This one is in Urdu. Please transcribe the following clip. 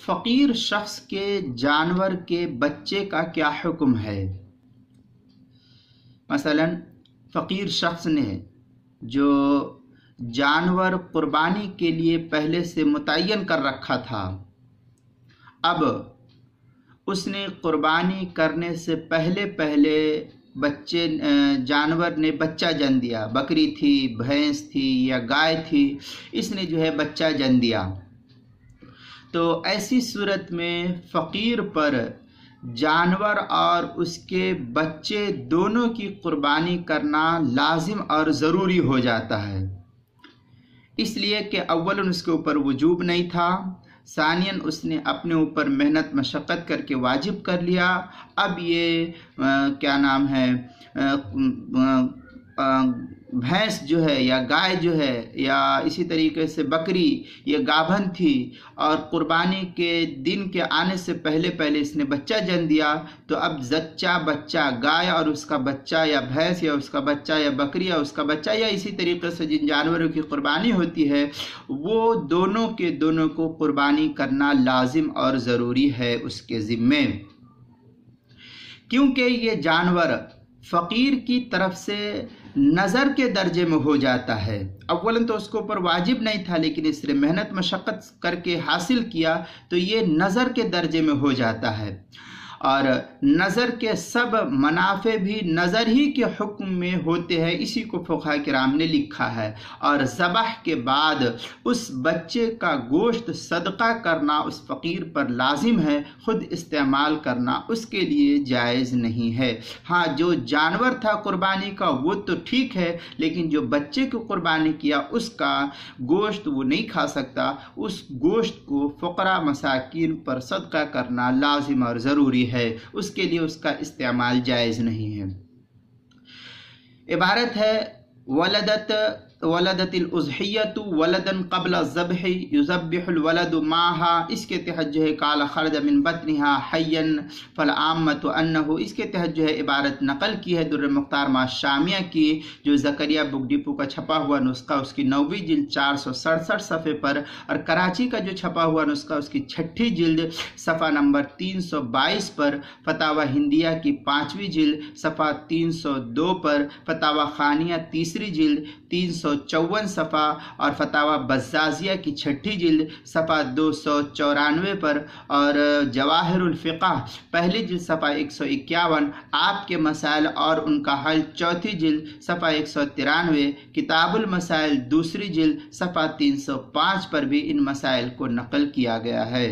فقیر شخص کے جانور کے بچے کا کیا حکم ہے؟ مثلا فقیر شخص نے جو جانور قربانی کے لیے پہلے سے متعین کر رکھا تھا، اب اس نے قربانی کرنے سے پہلے جانور نے بچہ جن دیا، بکری تھی، بھینس تھی یا گائے تھی، اس نے بچہ جن دیا، تو ایسی صورت میں فقیر پر جانور اور اس کے بچے دونوں کی قربانی کرنا لازم اور ضروری ہو جاتا ہے، اس لیے کہ اولاً اس کے اوپر وجوب نہیں تھا، ثانیاً اس نے اپنے اوپر محنت مشقت کر کے واجب کر لیا، اب یہ بھینس یا گائے یا اسی طریقے سے بکری یہ گابھن تھی اور قربانی کے دن کے آنے سے پہلے اس نے بچہ جن دیا، تو اب زچہ بچہ گائے اور اس کا بچہ یا بھینس یا اس کا بچہ یا بکری یا اس کا بچہ یا اسی طریقے سے جن جانوروں کی قربانی ہوتی ہے وہ دونوں کے دونوں کو قربانی کرنا لازم اور ضروری ہے اس کے ذمے، کیونکہ یہ جانور فقیر کی طرف سے نظر کے درجے میں ہو جاتا ہے۔ اولاً تو اس کو اوپر واجب نہیں تھا، لیکن اس نے محنت مشقت کر کے حاصل کیا تو یہ نظر کے درجے میں ہو جاتا ہے، اور نظر کے سب منافع بھی نظر ہی کے حکم میں ہوتے ہیں، اسی کو فقہاء کرام نے لکھا ہے، اور ذبح کے بعد اس بچے کا گوشت صدقہ کرنا اس فقیر پر لازم ہے، خود استعمال کرنا اس کے لیے جائز نہیں ہے۔ ہاں، جو جانور تھا قربانی کا وہ تو ٹھیک ہے، لیکن جو بچے کو قربانی کیا اس کا گوشت وہ نہیں کھا سکتا، اس گوشت کو فقراء مساکین پر صدقہ کرنا لازم اور ضروری ہے، اس کے لیے اس کا استعمال جائز نہیں ہے۔ عبارت ہے ولدت الاضحیۃ ولدا قبل الذبح یذبح الولد معها، اس کے تحت قال خرج من بطنها حیا فالعامۃ انہ، اس کے تحت عبارت نقل کی ہے در مختار شامیہ کی، جو زکریا بک ڈپو کا چھپا ہوا نسخہ اس کی 9ویں جلد 467 صفحے پر، اور کراچی کا جو چھپا ہوا نسخہ اس کی 6ٹھی جلد صفحہ نمبر 322 پر، فتاوی ہندیہ کی 5ویں جلد صفحہ 302 پر، فتاوی خانیہ 3ری جلد 354 صفحہ، اور فتاوی بزازیہ کی 6ٹھی جلد صفحہ 294 پر، اور جواہر الفقہ 1لی جلد صفحہ 151، آپ کے مسائل اور ان کا حل 4تھی جلد صفحہ 193، کتاب المسائل 2ری جلد صفحہ 305 پر بھی ان مسائل کو نقل کیا گیا ہے۔